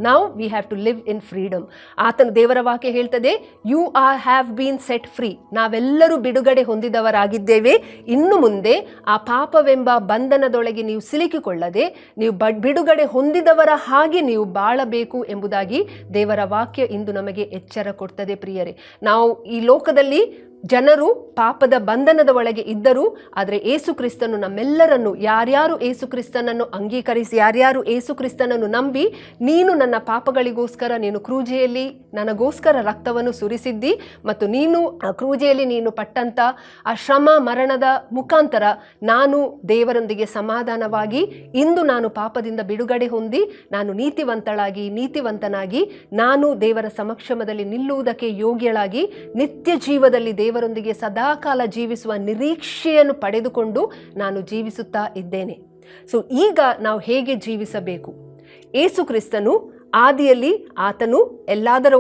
ನಾವು we have to live in freedom. ಆತನು ದೇವರ ವಾಕ್ಯ ಹೇಳ್ತದೆ, you have been set free. ನಾವೆಲ್ಲರೂ ಬಿಡುಗಡೆ ಹೊಂದಿದವರಾಗಿದ್ದೇವೆ. ಇನ್ನು ಮುಂದೆ ಆ ಪಾಪವೆಂಬ ಬಂಧನದೊಳಗೆ ನೀವು ಸಿಲುಕಿಕೊಳ್ಳದೆ ನೀವು ಬಿಡುಗಡೆ ಹೊಂದಿದವರ ಹಾಗೆ ನೀವು ಬಾಳಬೇಕು ಎಂಬುದಾಗಿ ದೇವರ ವಾಕ್ಯ ಇಂದು ನಮಗೆ ಎಚ್ಚರ ಕೊಡ್ತದೆ ಪ್ರಿಯರೇ. ನಾವು ಈ ಲೋಕದಲ್ಲಿ ಜನರು ಪಾಪದ ಬಂಧನದ ಒಳಗೆ ಇದ್ದರು, ಆದರೆ ಯೇಸು ಕ್ರಿಸ್ತನು ನಮ್ಮೆಲ್ಲರನ್ನು, ಯಾರ್ಯಾರು ಯೇಸು ಕ್ರಿಸ್ತನನ್ನು ಅಂಗೀಕರಿಸಿ ಯಾರ್ಯಾರು ಯೇಸು ಕ್ರಿಸ್ತನನ್ನು ನಂಬಿ ನೀನು ನನ್ನ ಪಾಪಗಳಿಗೋಸ್ಕರ ನೀನು ಕ್ರೂಜೆಯಲ್ಲಿ ನನಗೋಸ್ಕರ ರಕ್ತವನ್ನು ಸುರಿಸಿದ್ದಿ ಮತ್ತು ನೀನು ಆ ಕ್ರೂಜೆಯಲ್ಲಿ ನೀನು ಪಟ್ಟಂತ ಆ ಶ್ರಮ ಮರಣದ ಮುಖಾಂತರ ನಾನು ದೇವರೊಂದಿಗೆ ಸಮಾಧಾನವಾಗಿ ಇಂದು ನಾನು ಪಾಪದಿಂದ ಬಿಡುಗಡೆ ಹೊಂದಿ ನಾನು ನೀತಿವಂತನಾಗಿ ನಾನು ದೇವರ ಸಮಕ್ಷಮದಲ್ಲಿ ನಿಲ್ಲುವುದಕ್ಕೆ ಯೋಗ್ಯಳಾಗಿ ನಿತ್ಯ ಜೀವದಲ್ಲಿ ದೇವರೊಂದಿಗೆ ಸದಾಕಾಲ ಜೀವಿಸುವ ನಿರೀಕ್ಷೆಯನ್ನು ಪಡೆದುಕೊಂಡು ನಾನು ಜೀವಿಸುತ್ತಾ ಇದ್ದೇನೆ. ಸೊ ಈಗ ನಾವು ಹೇಗೆ ಜೀವಿಸಬೇಕು? ಯೇಸು ಕ್ರಿಸ್ತನು ಆದಿಯಲ್ಲಿ ಆತನು ಎಲ್ಲದರ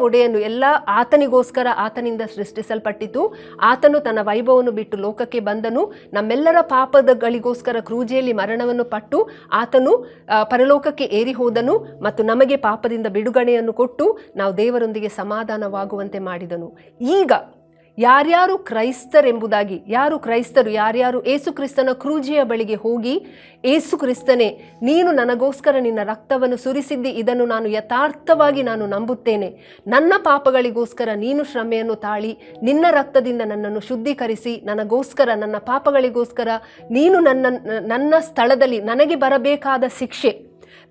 ಒಡೆಯನು, ಎಲ್ಲ ಆತನಿಗೋಸ್ಕರ ಆತನಿಂದ ಸೃಷ್ಟಿಸಲ್ಪಟ್ಟಿತು. ಆತನು ತನ್ನ ವೈಭವವನ್ನು ಬಿಟ್ಟು ಲೋಕಕ್ಕೆ ಬಂದನು. ನಮ್ಮೆಲ್ಲರ ಪಾಪಗಳಿಗೋಸ್ಕರ ಕ್ರೂಜೆಯಲ್ಲಿ ಮರಣವನ್ನು ಪಟ್ಟು ಆತನು ಪರಲೋಕಕ್ಕೆ ಏರಿ ಹೋದನು ಮತ್ತು ನಮಗೆ ಪಾಪದಿಂದ ಬಿಡುಗಡೆಯನ್ನು ಕೊಟ್ಟು ನಾವು ದೇವರೊಂದಿಗೆ ಸಮಾಧಾನವಾಗುವಂತೆ ಮಾಡಿದನು. ಈಗ ಯಾರ್ಯಾರು ಕ್ರೈಸ್ತರೆಂಬುದಾಗಿ, ಯಾರ್ಯಾರು ಏಸು ಕ್ರಿಸ್ತನ ಕ್ರೂಜೆಯ ಬಳಿಗೆ ಹೋಗಿ, ಏಸು ಕ್ರಿಸ್ತನೇ, ನೀನು ನನಗೋಸ್ಕರ ನಿನ್ನ ರಕ್ತವನ್ನು ಸುರಿಸಿದ್ದಿ, ಇದನ್ನು ನಾನು ಯಥಾರ್ಥವಾಗಿ ನಾನು ನಂಬುತ್ತೇನೆ, ನನ್ನ ಪಾಪಗಳಿಗೋಸ್ಕರ ನೀನು ಶ್ರಮೆಯನ್ನು ತಾಳಿ ನಿನ್ನ ರಕ್ತದಿಂದ ನನ್ನನ್ನು ಶುದ್ಧೀಕರಿಸಿ, ನನಗೋಸ್ಕರ ನನ್ನ ಪಾಪಗಳಿಗೋಸ್ಕರ ನೀನು ನನ್ನ ಸ್ಥಳದಲ್ಲಿ ನನಗೆ ಬರಬೇಕಾದ ಶಿಕ್ಷೆ,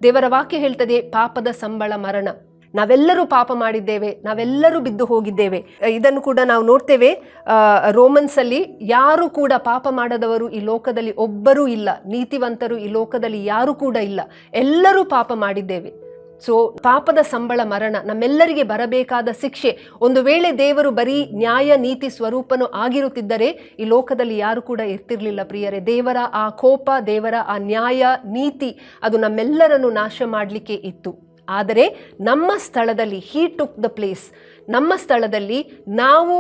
ದೇವರ ವಾಕ್ಯ ಹೇಳ್ತದೆ, ಪಾಪದ ಸಂಬಳ ಮರಣ. ನಾವೆಲ್ಲರೂ ಪಾಪ ಮಾಡಿದ್ದೇವೆ, ನಾವೆಲ್ಲರೂ ಬಿದ್ದು ಹೋಗಿದ್ದೇವೆ. ಇದನ್ನು ಕೂಡ ನಾವು ನೋಡ್ತೇವೆ ರೋಮನ್ಸಲ್ಲಿ. ಯಾರು ಕೂಡ ಪಾಪ ಮಾಡದವರು ಈ ಲೋಕದಲ್ಲಿ ಒಬ್ಬರೂ ಇಲ್ಲ, ನೀತಿವಂತರು ಈ ಲೋಕದಲ್ಲಿ ಯಾರು ಕೂಡ ಇಲ್ಲ, ಎಲ್ಲರೂ ಪಾಪ ಮಾಡಿದ್ದೇವೆ. ಸೊ ಪಾಪದ ಸಂಬಳ ಮರಣ, ನಮ್ಮೆಲ್ಲರಿಗೆ ಬರಬೇಕಾದ ಶಿಕ್ಷೆ. ಒಂದು ವೇಳೆ ದೇವರು ಬರೀ ನ್ಯಾಯ ನೀತಿ ಸ್ವರೂಪನು ಆಗಿರುತ್ತಿದ್ದರೆ ಈ ಲೋಕದಲ್ಲಿ ಯಾರು ಕೂಡ ಇರ್ತಿರ್ಲಿಲ್ಲ ಪ್ರಿಯರೇ. ದೇವರ ಆ ಕೋಪ, ದೇವರ ಆ ನ್ಯಾಯ ನೀತಿ ಅದು ನಮ್ಮೆಲ್ಲರನ್ನು ನಾಶ ಮಾಡಲಿಕ್ಕೆ ಇತ್ತು. ಆದರೆ ನಮ್ಮ ಸ್ಥಳದಲ್ಲಿ ಹೀ ಟುಕ್ ದ ಪ್ಲೇಸ್, ನಮ್ಮ ಸ್ಥಳದಲ್ಲಿ ನಾವು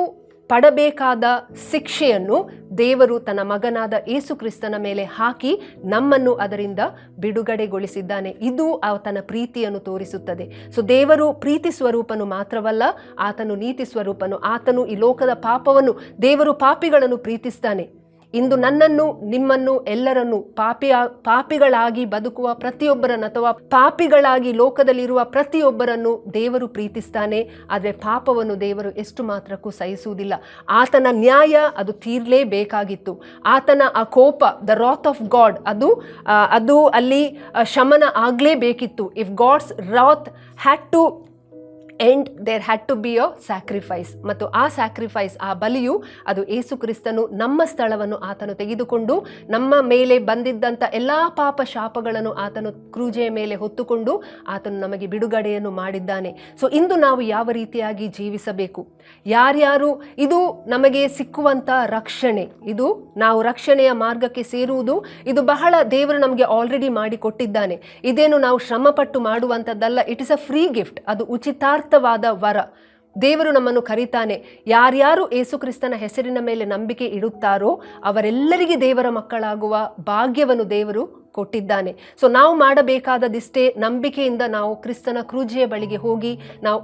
ಪಡಬೇಕಾದ ಶಿಕ್ಷೆಯನ್ನು ದೇವರು ತನ್ನ ಮಗನಾದ ಯೇಸು ಕ್ರಿಸ್ತನ ಮೇಲೆ ಹಾಕಿ ನಮ್ಮನ್ನು ಅದರಿಂದ ಬಿಡುಗಡೆಗೊಳಿಸಿದ್ದಾನೆ. ಇದು ಆತನ ಪ್ರೀತಿಯನ್ನು ತೋರಿಸುತ್ತದೆ. ಸೊ ದೇವರು ಪ್ರೀತಿ ಸ್ವರೂಪನು ಮಾತ್ರವಲ್ಲ, ಆತನು ನೀತಿ ಸ್ವರೂಪನು. ಆತನು ಈ ಲೋಕದ ಪಾಪವನ್ನು, ದೇವರು ಪಾಪಿಗಳನ್ನು ಪ್ರೀತಿಸ್ತಾನೆ. ಇಂದು ನನ್ನನ್ನು, ನಿಮ್ಮನ್ನು, ಎಲ್ಲರನ್ನು ಪಾಪಿಗಳಾಗಿ ಬದುಕುವ ಪ್ರತಿಯೊಬ್ಬರನ್ನು ಅಥವಾ ಪಾಪಿಗಳಾಗಿ ಲೋಕದಲ್ಲಿರುವ ಪ್ರತಿಯೊಬ್ಬರನ್ನು ದೇವರು ಪ್ರೀತಿಸ್ತಾನೆ. ಆದರೆ ಪಾಪವನ್ನು ದೇವರು ಎಷ್ಟು ಮಾತ್ರಕ್ಕೂ ಸಹಿಸುವುದಿಲ್ಲ. ಆತನ ನ್ಯಾಯ ಅದು ತೀರಲೇಬೇಕಾಗಿತ್ತು. ಆತನ ಆ ಕೋಪ, ದ ರಾತ್ ಆಫ್ ಗಾಡ್, ಅದು ಅಲ್ಲಿ ಶಮನ ಆಗಲೇಬೇಕಿತ್ತು. If God's wrath had to end, there had to be a sacrifice. ಮತ್ತು ಆ ಸ್ಯಾಕ್ರಿಫೈಸ್, ಆ ಬಲಿಯು, ಅದು ಯೇಸು ಕ್ರಿಸ್ತನು ನಮ್ಮ ಸ್ಥಳವನ್ನು ಆತನು ತೆಗೆದುಕೊಂಡು ನಮ್ಮ ಮೇಲೆ ಬಂದಿದ್ದಂಥ ಎಲ್ಲ ಪಾಪ ಶಾಪಗಳನ್ನು ಆತನು ಕ್ರೂಜೆಯ ಮೇಲೆ ಹೊತ್ತುಕೊಂಡು ಆತನು ನಮಗೆ ಬಿಡುಗಡೆಯನ್ನು ಮಾಡಿದ್ದಾನೆ. ಸೊ ಇಂದು ನಾವು ಯಾವ ರೀತಿಯಾಗಿ ಜೀವಿಸಬೇಕು? ಯಾರ್ಯಾರು, ಇದು ನಮಗೆ ಸಿಕ್ಕುವಂಥ ರಕ್ಷಣೆ, ಇದು ನಾವು ರಕ್ಷಣೆಯ ಮಾರ್ಗಕ್ಕೆ ಸೇರುವುದು, ಇದು ಬಹಳ ದೇವರು ನಮಗೆ ಆಲ್ರೆಡಿ ಮಾಡಿ ಕೊಟ್ಟಿದ್ದಾನೆ. ಇದೇನು ನಾವು ಶ್ರಮಪಟ್ಟು ಮಾಡುವಂಥದ್ದಲ್ಲ. It is a free gift, ಅದು ಉಚಿತಾರ್ಥವಾದ ವರ. ದೇವರು ನಮ್ಮನ್ನು ಕರೀತಾನೆ. ಯಾರ್ಯಾರು ಯೇಸು ಕ್ರಿಸ್ತನ ಹೆಸರಿನ ಮೇಲೆ ನಂಬಿಕೆ ಇಡುತ್ತಾರೋ ಅವರೆಲ್ಲರಿಗೆ ದೇವರ ಮಕ್ಕಳಾಗುವ ಭಾಗ್ಯವನ್ನು ದೇವರು ಕೊಟ್ಟಿದ್ದಾನೆ. ಸೊ ನಾವು ಮಾಡಬೇಕಾದದಿಷ್ಟೇ, ನಂಬಿಕೆಯಿಂದ ನಾವು ಕ್ರಿಸ್ತನ ಕ್ರೂಜೆಯ ಬಳಿಗೆ ಹೋಗಿ ನಾವು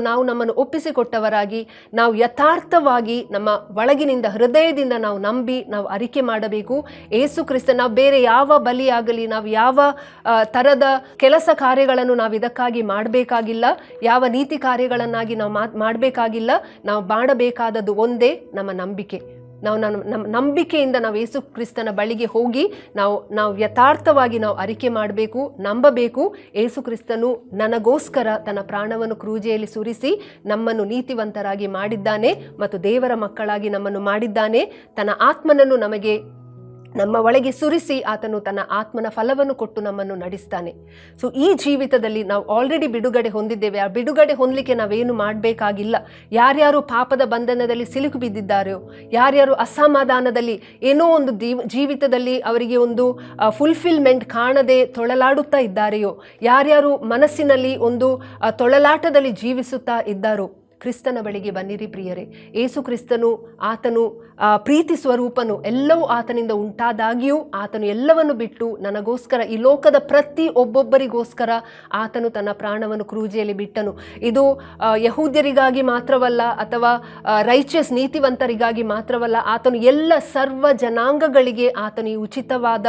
ನಾವು ನಮ್ಮನ್ನು ಒಪ್ಪಿಸಿಕೊಟ್ಟವರಾಗಿ ನಾವು ಯಥಾರ್ಥವಾಗಿ ನಮ್ಮ ಒಳಗಿನಿಂದ, ಹೃದಯದಿಂದ ನಾವು ನಂಬಿ ನಾವು ಅರಿಕೆ ಮಾಡಬೇಕು. ಯೇಸು ಕ್ರಿಸ್ತ, ನಾವು ಬೇರೆ ಯಾವ ಬಲಿಯಾಗಲಿ, ನಾವು ಯಾವ ಥರದ ಕೆಲಸ ಕಾರ್ಯಗಳನ್ನು ನಾವು ಇದಕ್ಕಾಗಿ ಮಾಡಬೇಕಾಗಿಲ್ಲ, ಯಾವ ನೀತಿ ಕಾರ್ಯಗಳನ್ನಾಗಿ ನಾವು ಮಾಡಬೇಕಾಗಿಲ್ಲ. ನಾವು ಮಾಡಬೇಕಾದದ್ದು ಒಂದೇ, ನಮ್ಮ ನಂಬಿಕೆ. ನಮ್ಮ ನಂಬಿಕೆಯಿಂದ ನಾವು ಯೇಸು ಕ್ರಿಸ್ತನ ಬಳಿಗೆ ಹೋಗಿ ನಾವು ಯಥಾರ್ಥವಾಗಿ ನಾವು ಅರಿಕೆ ಮಾಡಬೇಕು, ನಂಬಬೇಕು. ಯೇಸು ಕ್ರಿಸ್ತನು ನನಗೋಸ್ಕರ ತನ್ನ ಪ್ರಾಣವನ್ನು ಕ್ರೂಜೆಯಲ್ಲಿ ಸುರಿಸಿ ನಮ್ಮನ್ನು ನೀತಿವಂತರಾಗಿ ಮಾಡಿದ್ದಾನೆ ಮತ್ತು ದೇವರ ಮಕ್ಕಳಾಗಿ ನಮ್ಮನ್ನು ಮಾಡಿದ್ದಾನೆ. ತನ್ನ ಆತ್ಮನನ್ನು ನಮಗೆ ನಮ್ಮ ಒಳಗೆ ಸುರಿಸಿ ಆತನು ತನ್ನ ಆತ್ಮನ ಫಲವನ್ನು ಕೊಟ್ಟು ನಮ್ಮನ್ನು ನಡೆಸ್ತಾನೆ. ಸೊ ಈ ಜೀವಿತದಲ್ಲಿ ನಾವು ಆಲ್ರೆಡಿ ಬಿಡುಗಡೆ ಹೊಂದಿದ್ದೇವೆ. ಆ ಬಿಡುಗಡೆ ಹೊಂದಲಿಕ್ಕೆ ನಾವೇನು ಮಾಡಬೇಕಾಗಿಲ್ಲ. ಯಾರ್ಯಾರು ಪಾಪದ ಬಂಧನದಲ್ಲಿ ಸಿಲುಕು ಬಿದ್ದಿದ್ದಾರೋ, ಯಾರ್ಯಾರು ಅಸಮಾಧಾನದಲ್ಲಿ, ಏನೋ ಒಂದು ಜೀವಿತದಲ್ಲಿ ಅವರಿಗೆ ಒಂದು ಫುಲ್ಫಿಲ್ಮೆಂಟ್ ಕಾಣದೆ ತೊಳಲಾಡುತ್ತಾ ಇದ್ದಾರೆಯೋ, ಯಾರ್ಯಾರು ಮನಸ್ಸಿನಲ್ಲಿ ಒಂದು ತೊಳಲಾಟದಲ್ಲಿ ಜೀವಿಸುತ್ತಾ ಇದ್ದಾರೋ, ಕ್ರಿಸ್ತನ ಬಳಿಗೆ ಬನ್ನಿರಿ ಪ್ರಿಯರೇ. ಯೇಸು ಕ್ರಿಸ್ತನು, ಆತನು ಪ್ರೀತಿ ಸ್ವರೂಪನು, ಎಲ್ಲವೂ ಆತನಿಂದ ಉಂಟಾದಾಗಿಯೂ ಆತನು ಎಲ್ಲವನ್ನು ಬಿಟ್ಟು ನನಗೋಸ್ಕರ, ಈ ಲೋಕದ ಒಬ್ಬೊಬ್ಬರಿಗೋಸ್ಕರ ಆತನು ತನ್ನ ಪ್ರಾಣವನ್ನು ಕ್ರೂಜೆಯಲ್ಲಿ ಬಿಟ್ಟನು. ಇದು ಯಹೂದ್ಯರಿಗಾಗಿ ಮಾತ್ರವಲ್ಲ ಅಥವಾ ರೈಚಸ್ ನೀತಿವಂತರಿಗಾಗಿ ಮಾತ್ರವಲ್ಲ, ಆತನು ಎಲ್ಲ ಸರ್ವ ಜನಾಂಗಗಳಿಗೆ ಆತನು ಈ ಉಚಿತವಾದ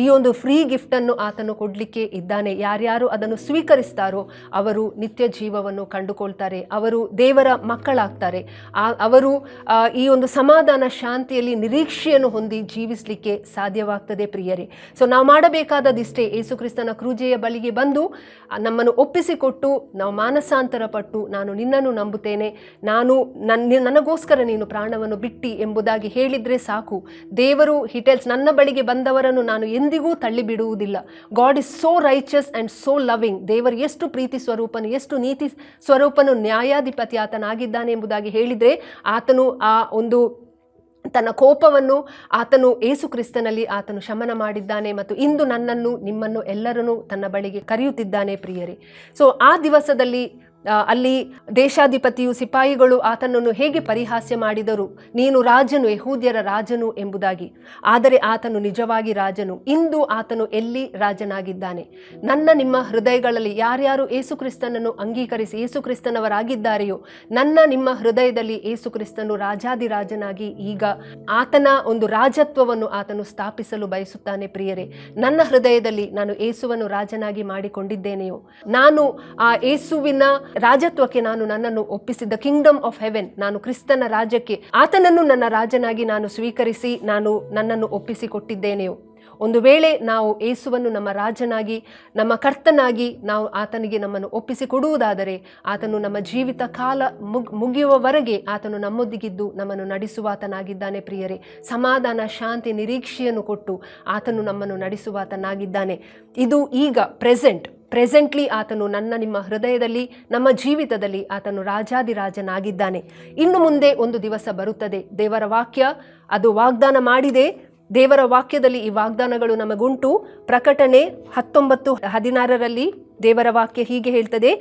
ಈ ಒಂದು ಫ್ರೀ ಗಿಫ್ಟನ್ನು ಆತನು ಕೊಡಲಿಕ್ಕೆ ಇದ್ದಾನೆ. ಯಾರ್ಯಾರು ಅದನ್ನು ಸ್ವೀಕರಿಸ್ತಾರೋ ಅವರು ನಿತ್ಯ ಜೀವವನ್ನು ಕಂಡುಕೊಳ್ತಾರೆ, ಅವರು ದೇವರ ಮಕ್ಕಳಾಗ್ತಾರೆ. ಅವರು ಈ ಒಂದು ಸಮಾಧಾನ, ಶಾಂತಿಯಲ್ಲಿ ನಿರೀಕ್ಷೆಯನ್ನು ಹೊಂದಿ ಜೀವಿಸಲಿಕ್ಕೆ ಸಾಧ್ಯವಾಗ್ತದೆ ಪ್ರಿಯರೇ. ಸೊ ನಾವು ಮಾಡಬೇಕಾದದಿಷ್ಟೇ, ಯೇಸು ಕ್ರಿಸ್ತನ ಕ್ರೂಜೆಯ ಬಳಿಗೆ ಬಂದು ನಮ್ಮನ್ನು ಒಪ್ಪಿಸಿಕೊಟ್ಟು ನಾವು ಮಾನಸಾಂತರ ಪಟ್ಟು, ನಾನು ನಿನ್ನನ್ನು ನಂಬುತ್ತೇನೆ, ನನಗೋಸ್ಕರ ನೀನು ಪ್ರಾಣವನ್ನು ಬಿಟ್ಟಿ ಎಂಬುದಾಗಿ ಹೇಳಿದರೆ ಸಾಕು. ದೇವರು ಹಿಟೆಲ್ಸ್, ನನ್ನ ಬಳಿಗೆ ಬಂದವರನ್ನು ನಾನು ಎಂದಿಗೂ ತಳ್ಳಿ ಬಿಡುವುದಿಲ್ಲ. God is so righteous and so loving. ದೇವರು ಎಷ್ಟು ಪ್ರೀತಿ ಸ್ವರೂಪನು, ಎಷ್ಟು ನೀತಿ ಸ್ವರೂಪನು, ನ್ಯಾಯಾಧಿಪತಿ ಆತನಾಗಿದ್ದಾನೆ ಎಂಬುದಾಗಿ ಹೇಳಿದರೆ, ಆತನು ಆ ಒಂದು ತನ್ನ ಕೋಪವನ್ನು ಆತನು ಯೇಸು ಕ್ರಿಸ್ತನಲ್ಲಿ ಆತನು ಶಮನ ಮಾಡಿದ್ದಾನೆ ಮತ್ತು ಇಂದು ನನ್ನನ್ನು ನಿಮ್ಮನ್ನು ಎಲ್ಲರನ್ನೂ ತನ್ನ ಬಳಿಗೆ ಕರೆಯುತ್ತಿದ್ದಾನೆ ಪ್ರಿಯರೇ. ಸೊ ಆ ದಿವಸದಲ್ಲಿ ಅಲ್ಲಿ ದೇಶಾಧಿಪತಿಯು ಸಿಪಾಯಿಗಳು ಆತನನ್ನು ಹೇಗೆ ಪರಿಹಾಸ್ಯ ಮಾಡಿದರು, ನೀನು ರಾಜನು, ಯಹೂದ್ಯರ ರಾಜನು ಎಂಬುದಾಗಿ. ಆದರೆ ಆತನು ನಿಜವಾಗಿ ರಾಜನು. ಇಂದು ಆತನು ಎಲ್ಲಿ ರಾಜನಾಗಿದ್ದಾನೆ? ನನ್ನ ನಿಮ್ಮ ಹೃದಯಗಳಲ್ಲಿ ಯಾರ್ಯಾರು ಯೇಸು ಕ್ರಿಸ್ತನನ್ನು ಅಂಗೀಕರಿಸಿ ಯೇಸು ಕ್ರಿಸ್ತನವರಾಗಿದ್ದಾರೆಯೋ, ನನ್ನ ನಿಮ್ಮ ಹೃದಯದಲ್ಲಿ ಯೇಸು ಕ್ರಿಸ್ತನು ರಾಜಾದಿರಾಜನಾಗಿ ಈಗ ಆತನ ಒಂದು ರಾಜತ್ವವನ್ನು ಆತನು ಸ್ಥಾಪಿಸಲು ಬಯಸುತ್ತಾನೆ ಪ್ರಿಯರೇ. ನನ್ನ ಹೃದಯದಲ್ಲಿ ನಾನು ಯೇಸುವನ್ನು ರಾಜನಾಗಿ ಮಾಡಿಕೊಂಡಿದ್ದೇನೆಯೋ, ನಾನು ಆ ಯೇಸುವಿನ ರಾಜತ್ವಕ್ಕೆ ನಾನು ನನ್ನನ್ನು ಒಪ್ಪಿಸಿದ್ದ ಕಿಂಗ್ಡಮ್ ಆಫ್ ಹೆವೆನ್, ನಾನು ಕ್ರಿಸ್ತನ ರಾಜ್ಯಕ್ಕೆ ಆತನನ್ನು ನನ್ನ ರಾಜನಾಗಿ ನಾನು ಸ್ವೀಕರಿಸಿ ನಾನು ನನ್ನನ್ನು ಒಪ್ಪಿಸಿಕೊಟ್ಟಿದ್ದೇನೆಯೋ. ಒಂದು ವೇಳೆ ನಾವು ಯೇಸುವನ್ನು ನಮ್ಮ ರಾಜನಾಗಿ ನಮ್ಮ ಕರ್ತನಾಗಿ ನಾವು ಆತನಿಗೆ ನಮ್ಮನ್ನು ಒಪ್ಪಿಸಿಕೊಡುವುದಾದರೆ, ಆತನು ನಮ್ಮ ಜೀವಿತ ಕಾಲ ಮುಗಿಯುವವರೆಗೆ ಆತನು ನಮ್ಮೊಂದಿಗಿದ್ದು ನಮ್ಮನ್ನು ನಡೆಸುವಾತನಾಗಿದ್ದಾನೆ ಪ್ರಿಯರೇ. ಸಮಾಧಾನ, ಶಾಂತಿ, ನಿರೀಕ್ಷೆಯನ್ನು ಕೊಟ್ಟು ಆತನು ನಮ್ಮನ್ನು ನಡೆಸುವಾತನಾಗಿದ್ದಾನೆ. ಇದು ಈಗ ಪ್ರೆಸೆಂಟ್ಲಿ ಆತನು ನನ್ನ ನಿಮ್ಮ ಹೃದಯದಲ್ಲಿ ನಮ್ಮ ಜೀವಿತದಲ್ಲಿ ಆತನು ರಾಜಾದಿರಾಜನಾಗಿದ್ದಾನೆ. ಇನ್ನು ಮುಂದೆ ಒಂದು ದಿವಸ ಬರುತ್ತದೆ, ದೇವರ ವಾಕ್ಯ ಅದು ವಾಗ್ದಾನ ಮಾಡಿದೆ. ದೇವರ ವಾಕ್ಯದಲ್ಲಿ ಈ ವಾಗ್ದಾನಗಳು ನಮಗುಂಟು. ಪ್ರಕಟಣೆ 19:16 ದೇವರ ವಾಕ್ಯ ಹೀಗೆ ಹೇಳ್ತದೆ,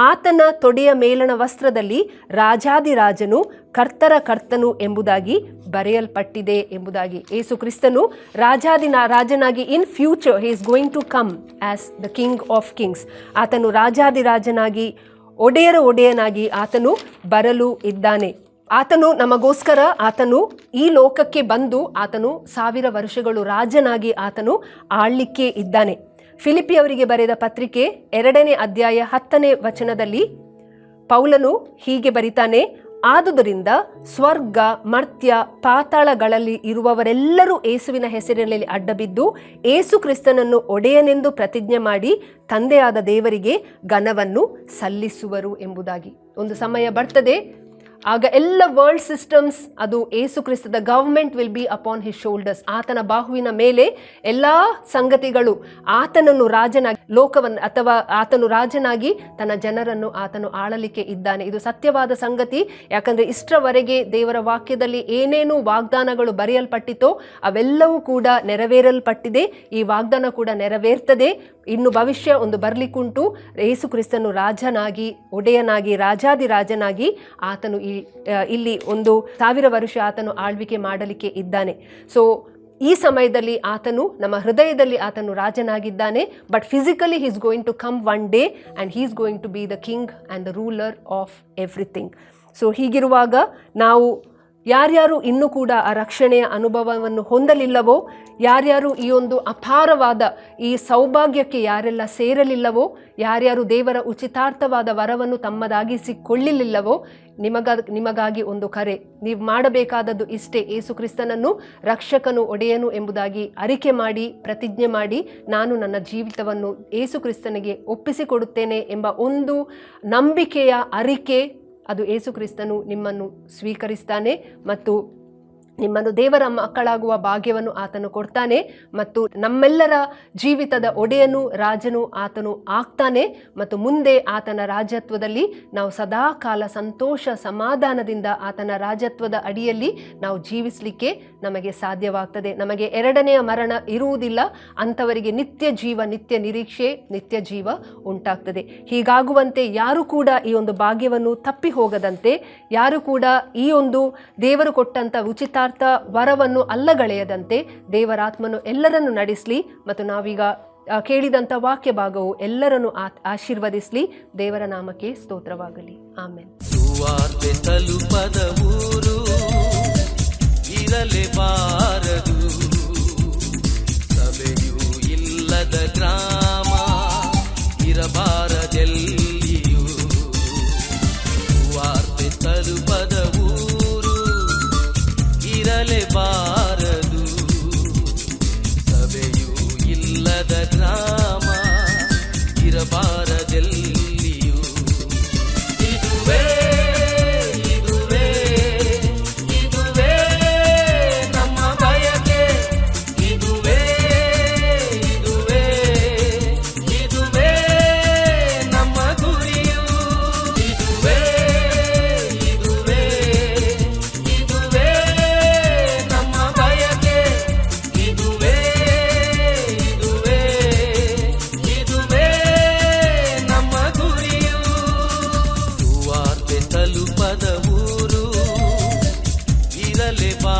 ಆತನ ತೊಡೆಯ ಮೇಲಣ ವಸ್ತ್ರದಲ್ಲಿ ರಾಜಾದಿರಾಜನು ಕರ್ತರ ಕರ್ತನು ಎಂಬುದಾಗಿ ಬರೆಯಲ್ಪಟ್ಟಿದೆ ಎಂಬುದಾಗಿ. ಯೇಸು ಕ್ರಿಸ್ತನು ರಾಜನಾಗಿ in future he is going to come as the king of kings. ಆತನು ರಾಜಾದಿರಾಜನಾಗಿ ಒಡೆಯನಾಗಿ ಆತನು ಬರಲು ಇದ್ದಾನೆ. ಆತನು ನಮಗೋಸ್ಕರ ಆತನು ಈ ಲೋಕಕ್ಕೆ ಬಂದು ಆತನು 1000 ವರ್ಷಗಳು ರಾಜನಾಗಿ ಆತನು ಆಳ್ಲಿಕ್ಕೆ ಇದ್ದಾನೆ. ಫಿಲಿಪಿಯವರಿಗೆ ಬರೆದ ಪತ್ರಿಕೆ 2ನೇ ಅಧ್ಯಾಯ 10ನೇ ವಚನದಲ್ಲಿ ಪೌಲನು ಹೀಗೆ ಬರಿತಾನೆ, ಆದುದರಿಂದ ಸ್ವರ್ಗ, ಮರ್ತ್ಯ, ಪಾತಾಳಗಳಲ್ಲಿ ಇರುವವರೆಲ್ಲರೂ ಯೇಸುವಿನ ಹೆಸರಿನಲ್ಲಿ ಅಡ್ಡಬಿದ್ದು ಯೇಸು ಕ್ರಿಸ್ತನನ್ನು ಒಡೆಯನೆಂದು ಪ್ರತಿಜ್ಞೆ ಮಾಡಿ ತಂದೆಯಾದ ದೇವರಿಗೆ ಘನವನ್ನು ಸಲ್ಲಿಸುವರು ಎಂಬುದಾಗಿ. ಒಂದು ಸಮಯ ಬರ್ತದೆ, ಆಗ ಎಲ್ಲ ವರ್ಲ್ಡ್ ಸಿಸ್ಟಮ್ಸ್ ಅದು ಯೇಸು ಕ್ರಿಸ್ತದ government will be upon his shoulders. ಆತನ ಬಾಹುವಿನ ಮೇಲೆ ಎಲ್ಲ ಸಂಗತಿಗಳು ಆತನನ್ನು ರಾಜನಾಗಿ ಲೋಕವನ್ನು ಅಥವಾ ಆತನು ರಾಜನಾಗಿ ತನ್ನ ಜನರನ್ನು ಆತನು ಆಳಲಿಕ್ಕೆ ಇದ್ದಾನೆ. ಇದು ಸತ್ಯವಾದ ಸಂಗತಿ. ಯಾಕಂದರೆ ಇಷ್ಟರವರೆಗೆ ದೇವರ ವಾಕ್ಯದಲ್ಲಿ ಏನೇನು ವಾಗ್ದಾನಗಳು ಬರೆಯಲ್ಪಟ್ಟಿತೋ ಅವೆಲ್ಲವೂ ಕೂಡ ನೆರವೇರಲ್ಪಟ್ಟಿದೆ. ಈ ವಾಗ್ದಾನ ಕೂಡ ನೆರವೇರ್ತದೆ. ಇನ್ನು ಭವಿಷ್ಯ ಒಂದು ಬರಲಿಕ್ಕುಂಟು. ಯೇಸು ಕ್ರಿಸ್ತನು ರಾಜನಾಗಿ ಒಡೆಯನಾಗಿ ರಾಜಾದಿರಾಜನಾಗಿ ಆತನು ಇಲ್ಲಿ ಒಂದು 1000 ವರ್ಷ ಆತನು ಆಳ್ವಿಕೆ ಮಾಡಲಿಕ್ಕೆ ಇದ್ದಾನೆ. ಸೊ ಈ ಸಮಯದಲ್ಲಿ ಆತನು ನಮ್ಮ ಹೃದಯದಲ್ಲಿ ಆತನು ರಾಜನಾಗಿದ್ದಾನೆ. But physically he is going to come one day and he is going to be the king and the ruler of everything. So ಹೀಗಿರುವಾಗ ನಾವು ಯಾರ್ಯಾರು ಇನ್ನೂ ಕೂಡ ಆ ರಕ್ಷಣೆಯ ಅನುಭವವನ್ನು ಹೊಂದಲಿಲ್ಲವೋ, ಯಾರ್ಯಾರು ಈ ಒಂದು ಅಪಾರವಾದ ಈ ಸೌಭಾಗ್ಯಕ್ಕೆ ಯಾರೆಲ್ಲ ಸೇರಲಿಲ್ಲವೋ, ಯಾರ್ಯಾರು ದೇವರ ಉಚಿತಾರ್ಥವಾದ ವರವನ್ನು ತಮ್ಮದಾಗಿಸಿಕೊಳ್ಳಲಿಲ್ಲವೋ, ನಿಮಗಾಗಿ ಒಂದು ಕರೆ. ನೀವು ಮಾಡಬೇಕಾದದ್ದು ಇಷ್ಟೇ, ಯೇಸು ಕ್ರಿಸ್ತನನ್ನು ರಕ್ಷಕನು ಒಡೆಯನು ಎಂಬುದಾಗಿ ಅರಿಕೆ ಮಾಡಿ ಪ್ರತಿಜ್ಞೆ ಮಾಡಿ, ನಾನು ನನ್ನ ಜೀವಿತವನ್ನು ಯೇಸು ಕ್ರಿಸ್ತನಿಗೆ ಒಪ್ಪಿಸಿಕೊಡುತ್ತೇನೆ ಎಂಬ ಒಂದು ನಂಬಿಕೆಯ ಅರಿಕೆ, ಅದು ಯೇಸು ಕ್ರಿಸ್ತನು ನಿಮ್ಮನ್ನು ಸ್ವೀಕರಿಸ್ತಾನೆ ಮತ್ತು ನಿಮ್ಮನ್ನು ದೇವರ ಮಕ್ಕಳಾಗುವ ಭಾಗ್ಯವನ್ನು ಆತನು ಕೊಡ್ತಾನೆ ಮತ್ತು ನಮ್ಮೆಲ್ಲರ ಜೀವಿತದ ಒಡೆಯನು ರಾಜನು ಆತನು ಆಗ್ತಾನೆ. ಮತ್ತು ಮುಂದೆ ಆತನ ರಾಜತ್ವದಲ್ಲಿ ನಾವು ಸದಾ ಕಾಲ ಸಂತೋಷ ಸಮಾಧಾನದಿಂದ ಆತನ ರಾಜತ್ವದ ಅಡಿಯಲ್ಲಿ ನಾವು ಜೀವಿಸಲಿಕ್ಕೆ ನಮಗೆ ಸಾಧ್ಯವಾಗ್ತದೆ. ನಮಗೆ 2ನೇ ಮರಣ ಇರುವುದಿಲ್ಲ. ಅಂಥವರಿಗೆ ನಿತ್ಯ ಜೀವ, ನಿತ್ಯ ನಿರೀಕ್ಷೆ, ನಿತ್ಯ ಜೀವ ಉಂಟಾಗ್ತದೆ. ಹೀಗಾಗುವಂತೆ ಯಾರು ಕೂಡ ಈ ಒಂದು ಭಾಗ್ಯವನ್ನು ತಪ್ಪಿ ಹೋಗದಂತೆ, ಯಾರು ಕೂಡ ಈ ಒಂದು ದೇವರು ಕೊಟ್ಟಂಥ ಉಚಿತಾರ್ಥ ವರವನ್ನು ಅಲ್ಲಗಳೆಯದಂತೆ ದೇವರಾತ್ಮನು ಎಲ್ಲರನ್ನು ನಡೆಸಲಿ ಮತ್ತು ನಾವೀಗ ಕೇಳಿದಂಥ ವಾಕ್ಯ ಭಾಗವು ಎಲ್ಲರನ್ನು ಆಶೀರ್ವದಿಸಲಿ. ದೇವರ ನಾಮಕ್ಕೆ ಸ್ತೋತ್ರವಾಗಲಿ. ಆಮೆನ್. ಸುವಾರ್ತೆ ತಲುಪದ ಊರು ಇರಲೇಬಾರದು, ಸಭೆಯೂ ಇಲ್ಲದ ಗ್ರಾಮ ಇರಬಾರದೆಲ್ಲಿಯೂ. ಸುವಾರ್ತೆ ತಲುಪದ ಊರು ಇರಲೇಬಾರದು, ಸಭೆಯೂ ಇಲ್ಲದ ಗ್ರಾಮ ಇರಬಾರದೆಲ್ಲಿಯೂ. ಇದುವೇ ಇದುವೇ ಇದುವೇ ನಮ್ಮ ಬಯಕೆ, ಇದುವೇ ಇದುವೇ ಇದುವೇ ನಮ್ಮ ಗುರಿಯು, ಇದುವೇ ಮೆರೆಸಲೆ ಬಾ